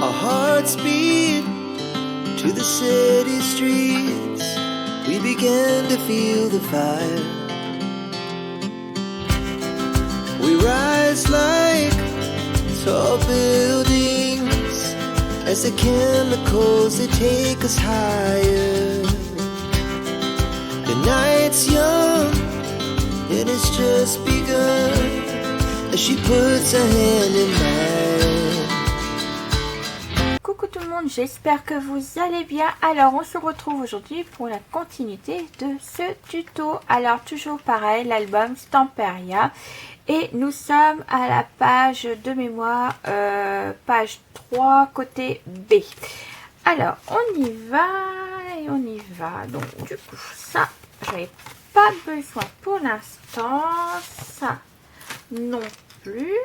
Our hearts beat to the city streets. We began to feel the fire. We rise like tall buildings as the chemicals, they take us higher. The night's young and it's just begun as she puts her hand in mine. Coucou tout le monde, j'espère que vous allez bien. Alors on se retrouve aujourd'hui pour la continuité de ce tuto. Alors toujours pareil, l'album Stamperia. Et nous sommes à la page de mémoire, page 3, côté B. Alors, on y va et on y va. Donc, du coup, ça, j'avais pas besoin pour l'instant. Ça, non plus.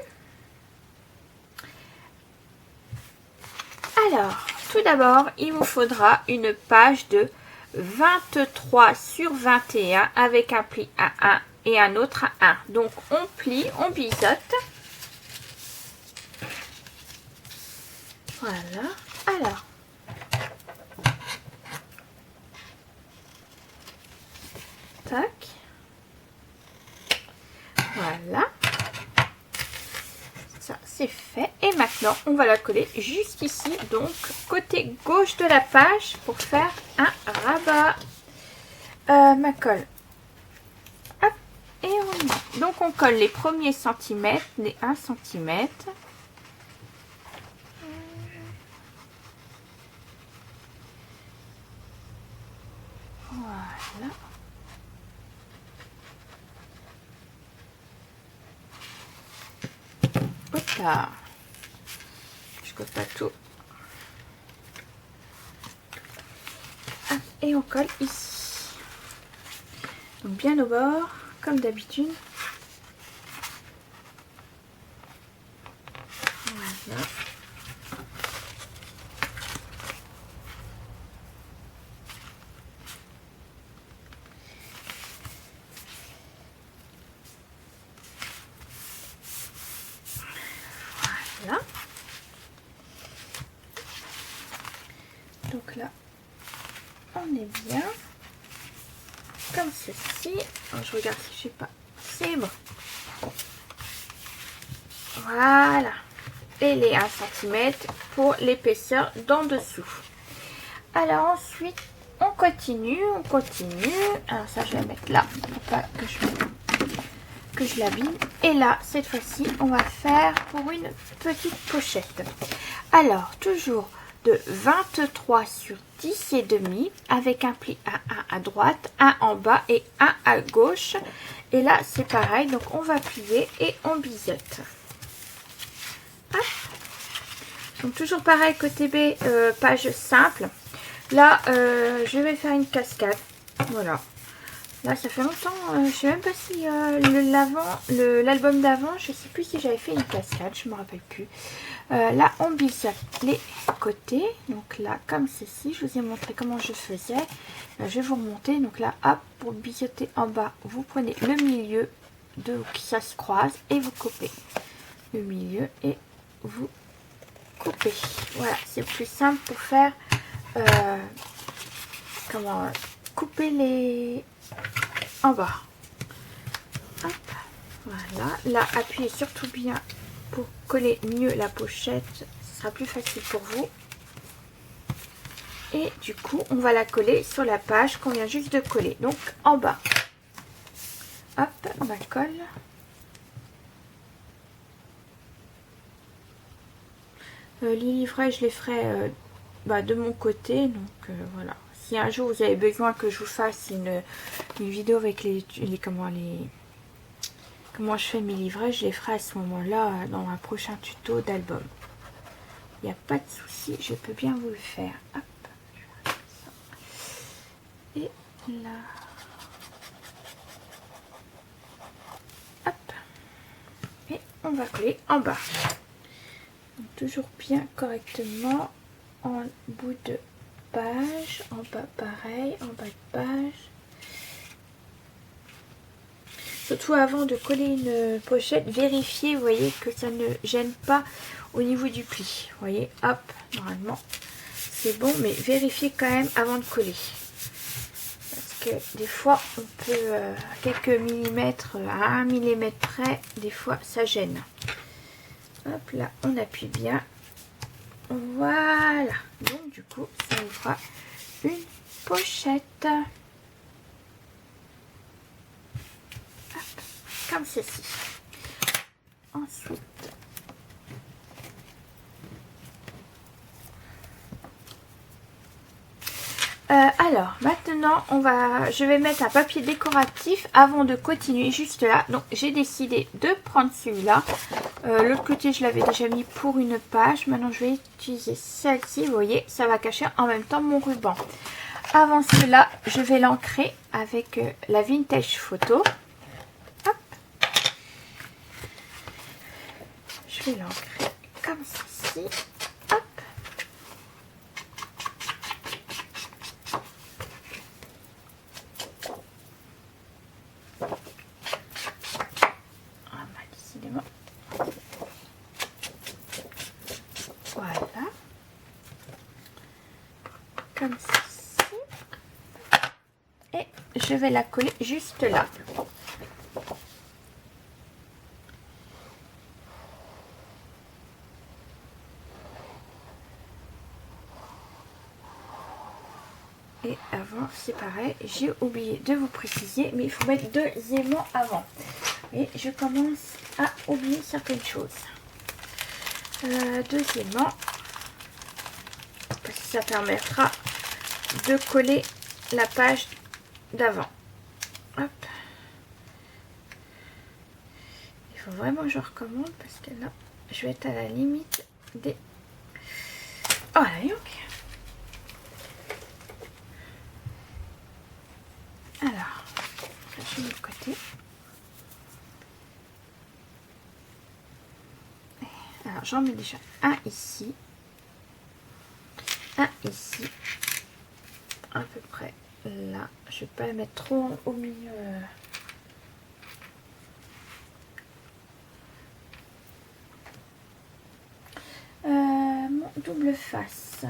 Alors, tout d'abord, il vous faudra une page de 23 sur 21 avec un pli à 1 et un autre à 1. Donc, on plie, on biseaute. Voilà. Alors, tac. Voilà. Ça, c'est fait. Et maintenant, on va la coller juste ici, donc côté gauche de la page pour faire un rabat. Ma colle. Hop. Et on y va. Donc, on colle les premiers centimètres, les 1 cm. Voilà. Hop. Je colle pas tout. Et on colle ici. Donc bien au bord, comme d'habitude. Voilà. Voilà. Donc là, on est bien. Comme ceci. Alors, je regarde si je sais pas. C'est bon. Voilà. Et les 1 cm pour l'épaisseur d'en dessous. Alors ensuite, on continue. Alors ça, je vais la mettre là pour pas que je l'abîme. Et là, cette fois-ci, on va faire pour une petite pochette. Alors, toujours de 23 sur 10 et demi avec un pli à 1 à droite, un en bas et un à gauche. Et là, c'est pareil. Donc, on va plier et on biseaute. Hop. Donc, toujours pareil côté B, page simple. Là, je vais faire une cascade. Voilà. Là, ça fait longtemps. Je sais même pas si l'album d'avant, je sais plus si j'avais fait une cascade. Je me rappelle plus. Là, on biseaute les côtés. Donc là, comme ceci, je vous ai montré comment je faisais. Je vais vous remonter. Donc là, hop, pour biseauter en bas, vous prenez le milieu qui ça se croise et vous coupez le milieu et vous coupez. Voilà, c'est plus simple pour faire comment couper les en bas. Hop, voilà. Là, appuyez surtout bien pour coller mieux la pochette. Ce sera plus facile pour vous. Et du coup, on va la coller sur la page qu'on vient juste de coller. Donc, en bas. Hop, on la colle. Les livrets, je les ferai de mon côté. Donc, voilà. Si un jour vous avez besoin que je vous fasse une vidéo avec comment je fais mes livrets, je les ferai à ce moment-là dans un prochain tuto d'album. Il n'y a pas de souci, je peux bien vous le faire. Hop. Et là. Hop. Et on va coller en bas. Donc, toujours bien correctement en bout de page, en bas pareil, en bas de page. Surtout avant de coller une pochette, vérifiez, vous voyez, que ça ne gêne pas au niveau du pli. Vous voyez, hop, normalement c'est bon, mais vérifiez quand même avant de coller. Parce que des fois, on peut, quelques millimètres, à 1 millimètre près, des fois ça gêne. Hop, là, on appuie bien. Voilà. Donc du coup, ça vous fera une pochette. Hop, comme ceci. Ensuite, alors maintenant je vais mettre un papier décoratif avant de continuer juste là. Donc j'ai décidé de prendre celui-là. L'autre côté je l'avais déjà mis pour une page. Maintenant je vais utiliser celle-ci. Vous voyez, ça va cacher en même temps mon ruban. Avant cela, je vais l'ancrer avec la vintage photo. Hop. Je vais l'ancrer comme ceci. Hop. Ah, décidément. Voilà. Comme ceci. Et je vais la coller juste là. Et avant, c'est pareil, j'ai oublié de vous préciser, mais il faut mettre 2 aimants avant. Et je commence à oublier certaines choses. 2 aimants, parce que ça permettra de coller la page d'avant. Hop. Il faut vraiment que je recommande, parce que là, je vais être à la limite des... Oh là, ok. Alors, je mets de côté. Alors, j'en mets déjà un ici. Un ici. À peu près là. Je vais pas le mettre trop au milieu. Mon double face.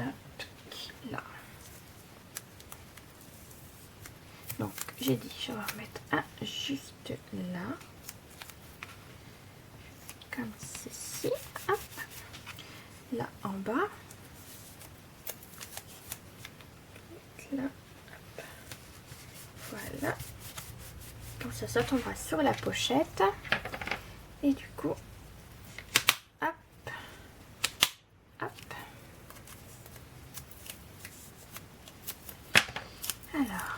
Là. Donc, j'ai dit, je vais en remettre un juste là. Comme ceci. Hop. Là, en bas. Là. Hop. Voilà. Comme ça tombera sur la pochette. Et du coup, hop. Hop. Alors.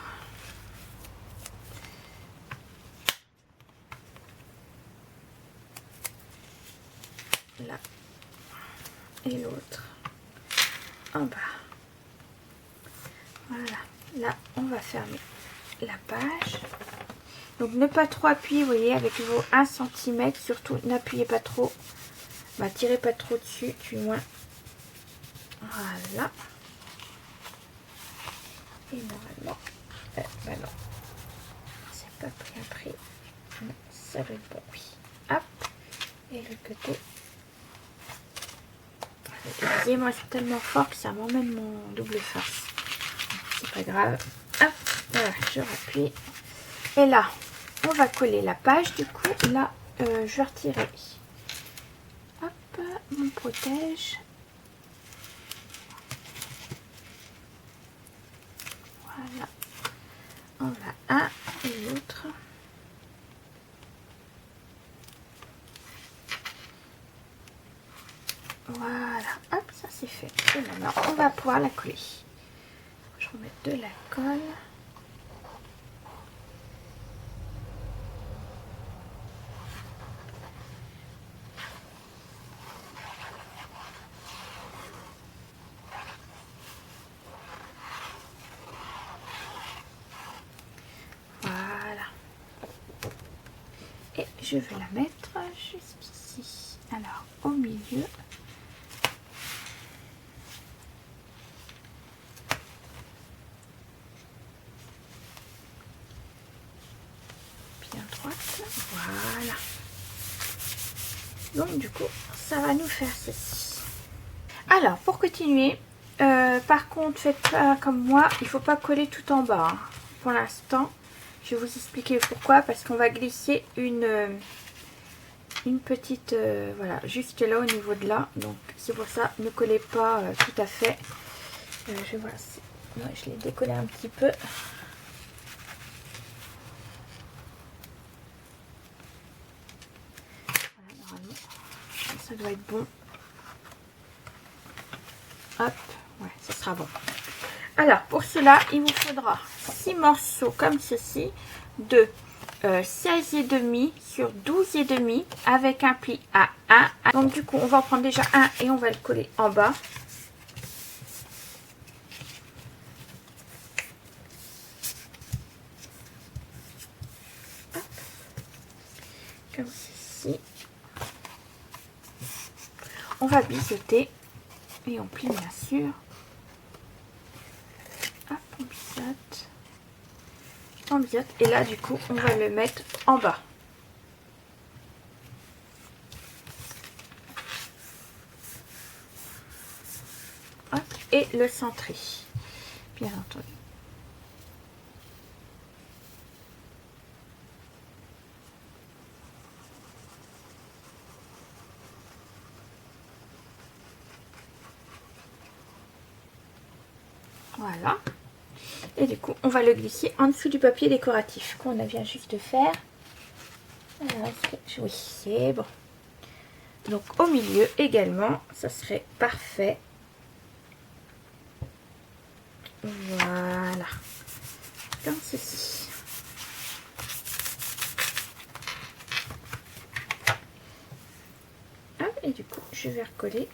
Là et l'autre en bas. Voilà, là on va fermer la page. Donc ne pas trop appuyer, vous voyez, avec vos 1 cm, surtout n'appuyez pas trop, tirez pas trop dessus, du moins. Voilà. Et normalement, non, c'est pas bien pris, non, ça va être bon, oui. Hop, et le côté. Les aimants sont tellement forts que ça m'emmène mon double face. C'est pas grave. Hop, voilà, je rappuie. Et là, on va coller la page. Du coup, là, je vais retirer. Hop, mon protège. Voilà. On va un et l'autre. Voilà, hop, ça c'est fait. Et maintenant, on va pouvoir la coller. Je vais mettre de la colle. Voilà. Et je vais la mettre jusqu'ici. Alors, au milieu. Bien droite. Donc du coup, ça va nous faire ceci. Alors, pour continuer, par contre, faites pas comme moi, il ne faut pas coller tout en bas. Hein. Pour l'instant, je vais vous expliquer pourquoi. Parce qu'on va glisser une petite, voilà, juste là au niveau de là. Donc c'est pour ça, ne collez pas tout à fait. Je vois, ouais, je l'ai décollé un petit peu. Voilà, normalement, ça doit être bon. Hop, ouais, ça sera bon. Alors, pour cela, il vous faudra 6 morceaux comme ceci de 16,5 sur 12,5 avec un pli à 1. Donc, du coup, on va en prendre déjà un et on va le coller en bas. Hop. Comme ceci. On va biseauter et on plie bien sûr. Hop, on biseaute. On biseaute et là du coup on va le mettre en bas. Hop, et le centrer, bien entendu. Voilà. Et du coup, on va le glisser en dessous du papier décoratif qu'on vient juste de faire. Alors, oui, c'est bon. Donc, au milieu également, ça serait parfait. Voilà. Comme ceci. Ah, et du coup, je vais recoller.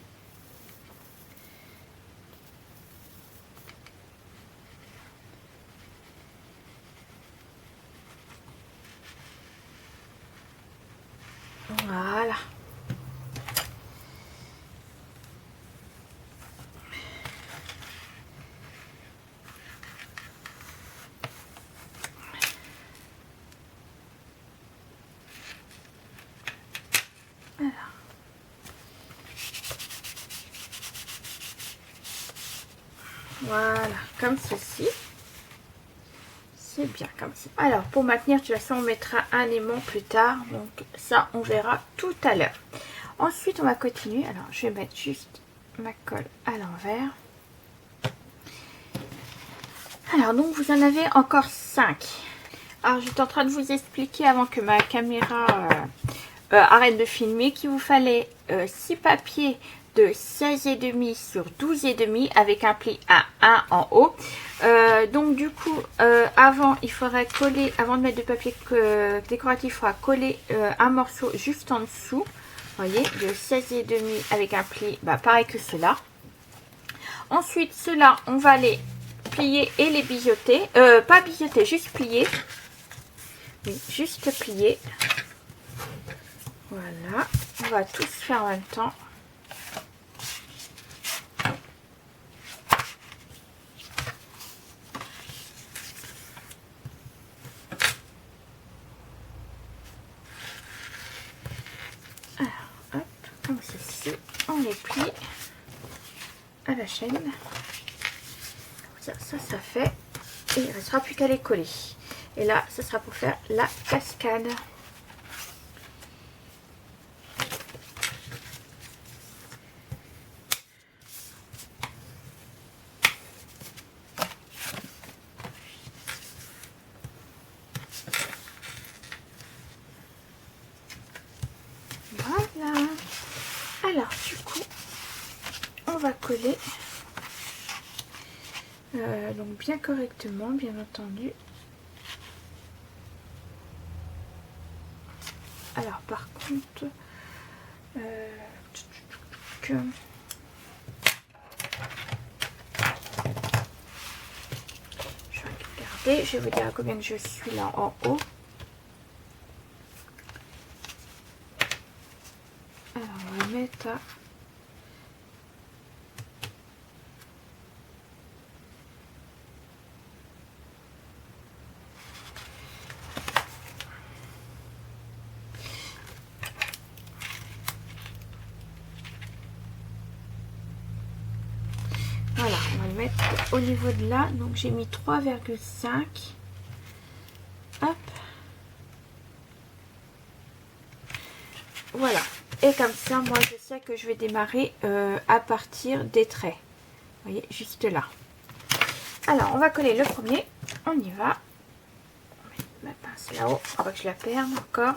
Voilà. Alors. Voilà, comme ceci. C'est bien comme ça. Alors, pour maintenir, de toute façon, on mettra un aimant plus tard. Donc, ça, on verra tout à l'heure. Ensuite, on va continuer. Alors, je vais mettre juste ma colle à l'envers. Alors, donc, vous en avez encore 5. Alors, j'étais en train de vous expliquer avant que ma caméra arrête de filmer qu'il vous fallait 6 papiers de 16,5 sur 12,5 avec un pli à 1 en haut. Donc du coup, avant, il faudrait coller, avant de mettre du papier décoratif, il faudra coller un morceau juste en dessous. Vous voyez, de 16,5 avec un pli, pareil que cela. Ensuite, cela, on va les plier et les biseauter. Pas biseauter, juste plier. Oui, juste plier. Voilà, on va tous faire en même temps. Alors, hop, comme ceci, on les plie à la chaîne. Ça fait. Et il ne restera plus qu'à les coller. Et là, ça sera pour faire la cascade. Voilà. Alors, du coup, on va coller. Donc bien correctement, bien entendu. Alors par contre, je vais regarder, je vais vous dire à combien que je suis là en haut. Alors on va mettre à Voilà, on va le mettre au niveau de là. Donc j'ai mis 3,5. Hop. Voilà. Et comme ça, moi je sais que je vais démarrer à partir des traits. Vous voyez, juste là. Alors, on va coller le premier. On y va. On met ma pince là-haut. On va que je la perde encore.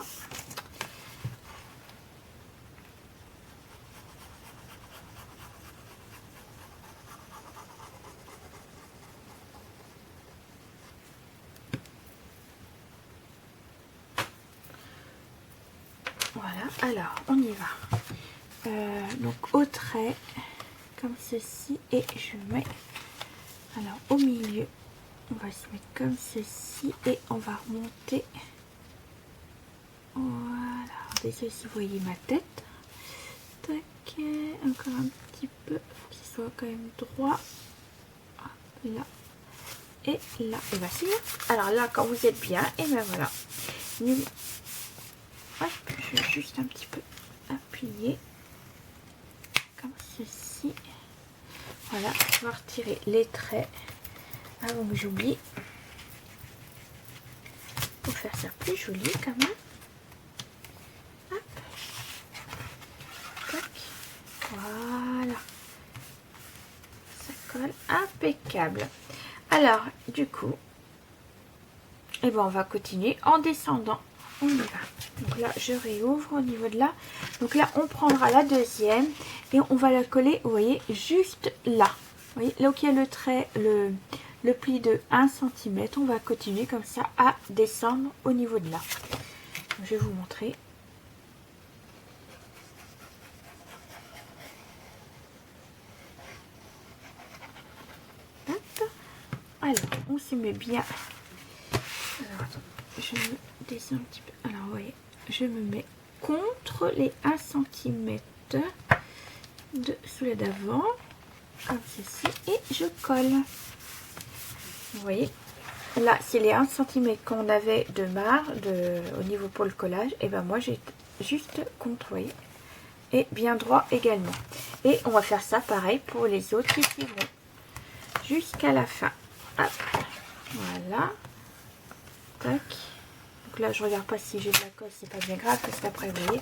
Voilà, alors on y va. Donc au trait, comme ceci, et je mets, alors au milieu, on va se mettre comme ceci, et on va remonter. Voilà, désolé si vous voyez ma tête. Tac, encore un petit peu, faut qu'il soit quand même droit. Là, et là, et bien c'est bon. Alors là, quand vous êtes bien, et ben voilà. Hop, je vais juste un petit peu appuyer comme ceci. Voilà, je vais retirer les traits avant que j'oublie pour faire ça plus joli quand même. Hop. Tac. Voilà, ça colle impeccable. Alors du coup, et ben on va continuer en descendant. On y va. Donc là, je réouvre au niveau de là. Donc là, on prendra la deuxième et on va la coller, vous voyez, juste là. Vous voyez, là où il y a le trait, le pli de 1 cm, on va continuer comme ça à descendre au niveau de là. Je vais vous montrer. Hop. Alors, on se met bien. Alors, attends, je me descends un petit peu. Alors, vous voyez, je me mets contre les 1 cm de sous la d'avant, comme ceci, et je colle. Vous voyez, là, c'est les 1 cm qu'on avait de marre au niveau pour le collage. Et ben moi, j'ai juste contre, vous voyez, et bien droit également. Et on va faire ça pareil pour les autres qui suivront jusqu'à la fin. Hop, voilà. Tac. Donc là, je regarde pas si j'ai de la colle, c'est pas bien grave, parce qu'après, vous voyez,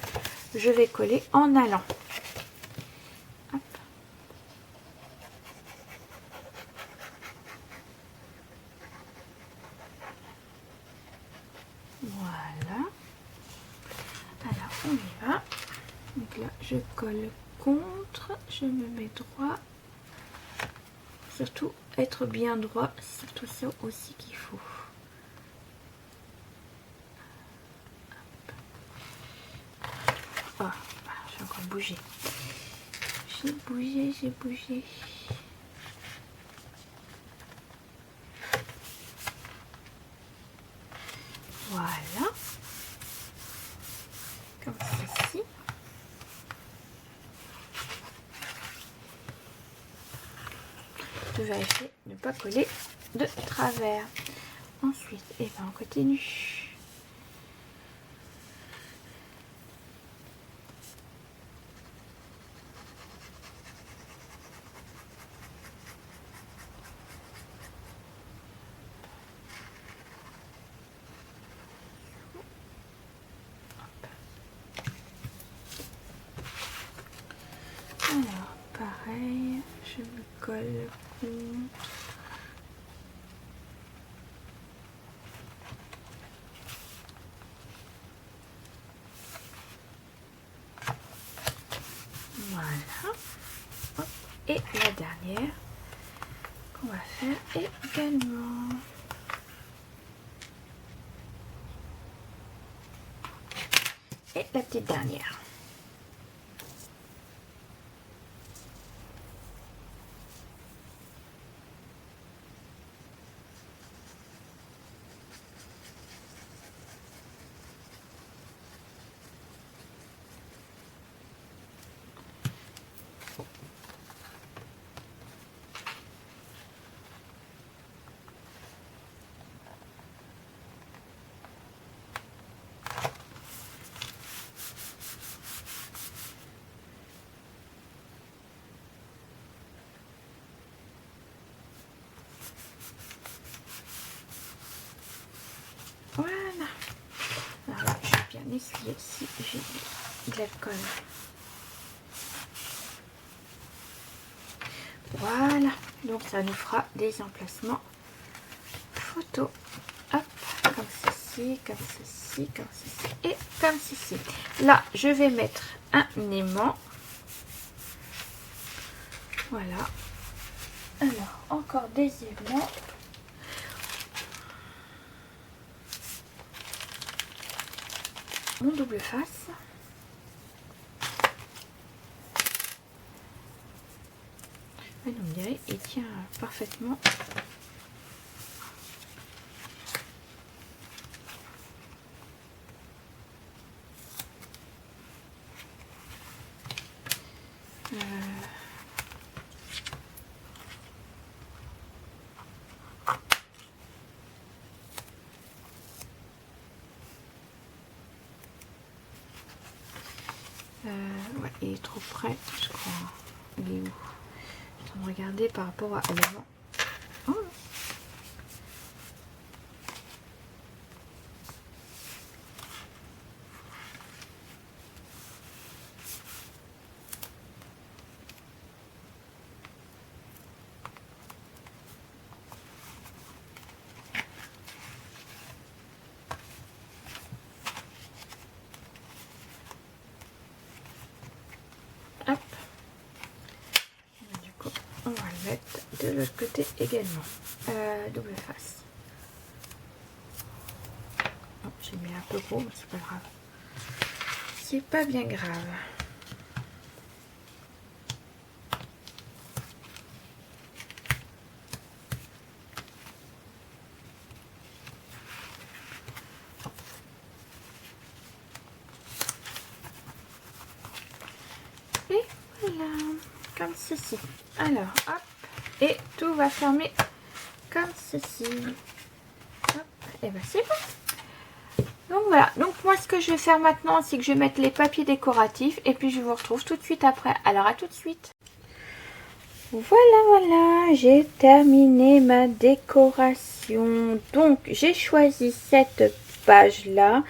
je vais coller en allant. Hop. Voilà. Alors, on y va. Donc là, je colle contre, je me mets droit. Surtout, être bien droit, c'est surtout ça aussi qu'il faut. Oh, j'ai encore bougé. J'ai bougé, j'ai bougé. Voilà. Comme ceci. De vérifier de ne pas coller de travers. Ensuite, et ben on continue. Alors, pareil, je me colle contre. Voilà. Hop. Et la dernière qu'on va faire également. Et la petite dernière. bien essuyer si j'ai de l'alcool. Voilà, donc ça nous fera des emplacements photos. Hop, comme ceci, comme ceci, comme ceci et comme ceci. Là, je vais mettre un aimant. Voilà. Alors, encore des aimants. Mon double face. On dirait il tient parfaitement. Ouais, il est trop près, je crois. Il est où? Je suis en train de regarder par rapport à l'élément. Oh. Hop. Du coup, on va le mettre de l'autre côté également. Double face. Oh, j'ai mis un peu gros, mais c'est pas grave. C'est pas bien grave. Et voilà, comme ceci. Alors, hop, et tout va fermer comme ceci. Hop, et ben c'est bon. Donc voilà, donc moi ce que je vais faire maintenant, c'est que je vais mettre les papiers décoratifs et puis je vous retrouve tout de suite après. Alors à tout de suite. Voilà, j'ai terminé ma décoration. Donc j'ai choisi cette page là.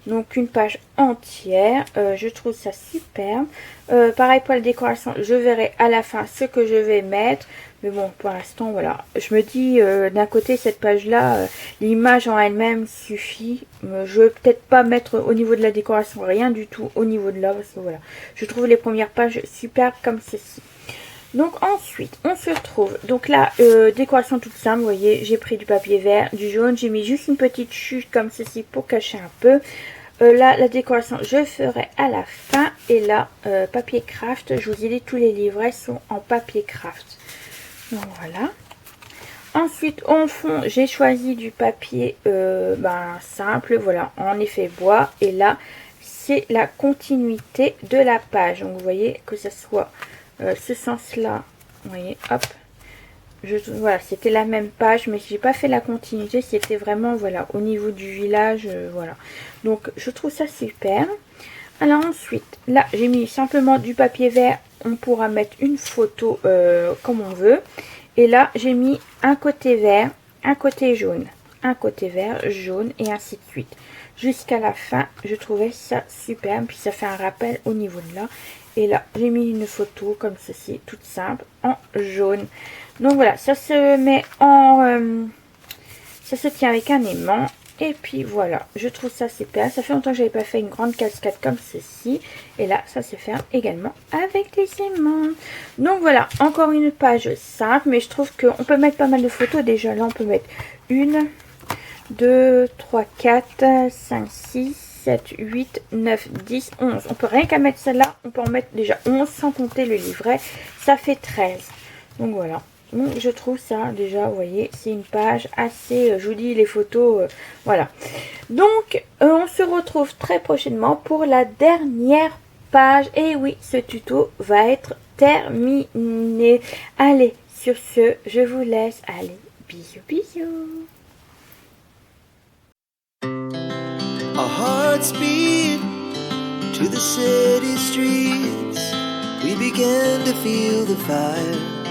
Donc une page entière, je trouve ça superbe. Pareil pour la décoration, je verrai à la fin ce que je vais mettre. Mais bon, pour l'instant, voilà. Je me dis, d'un côté, cette page-là, l'image en elle-même suffit. Je vais peut-être pas mettre au niveau de la décoration, rien du tout au niveau de là. Parce que voilà, je trouve les premières pages superbes comme ceci. Donc ensuite, on se retrouve. Donc là, décoration toute simple, vous voyez, j'ai pris du papier vert, du jaune. J'ai mis juste une petite chute comme ceci pour cacher un peu. Là, la décoration, je ferai à la fin. Et là, papier craft. Je vous ai dit, tous les livrets sont en papier craft. Donc voilà. Ensuite, en fond, j'ai choisi du papier simple, voilà, en effet bois. Et là, c'est la continuité de la page. Donc vous voyez que ça soit ce sens-là. Vous voyez, hop. Voilà, c'était la même page, mais j'ai pas fait la continuité, c'était vraiment, voilà, au niveau du village, voilà. Donc, je trouve ça super. Alors ensuite, là, j'ai mis simplement du papier vert, on pourra mettre une photo comme on veut. Et là, j'ai mis un côté vert, un côté jaune, un côté vert, jaune, et ainsi de suite. Jusqu'à la fin, je trouvais ça superbe, puis ça fait un rappel au niveau de là. Et là, j'ai mis une photo comme ceci, toute simple, en jaune. Donc voilà, ça se met en... ça se tient avec un aimant. Et puis voilà, je trouve ça super. Ça fait longtemps que j'avais pas fait une grande cascade comme ceci. Et là, ça se ferme également avec des aimants. Donc voilà, encore une page simple. Mais je trouve qu'on peut mettre pas mal de photos déjà. Là, on peut mettre 1, 2, 3, 4, 5, 6, 7, 8, 9, 10, 11. On peut rien qu'à mettre celle-là. On peut en mettre déjà 11 sans compter le livret. Ça fait 13. Donc voilà. Donc je trouve ça déjà, vous voyez, c'est une page assez, je vous dis les photos, voilà. Donc on se retrouve très prochainement pour la dernière page. Et oui, ce tuto va être terminé. Allez, sur ce, je vous laisse. Allez, bisous, bisous. Our hearts beat to the city streets. We began to feel the fire.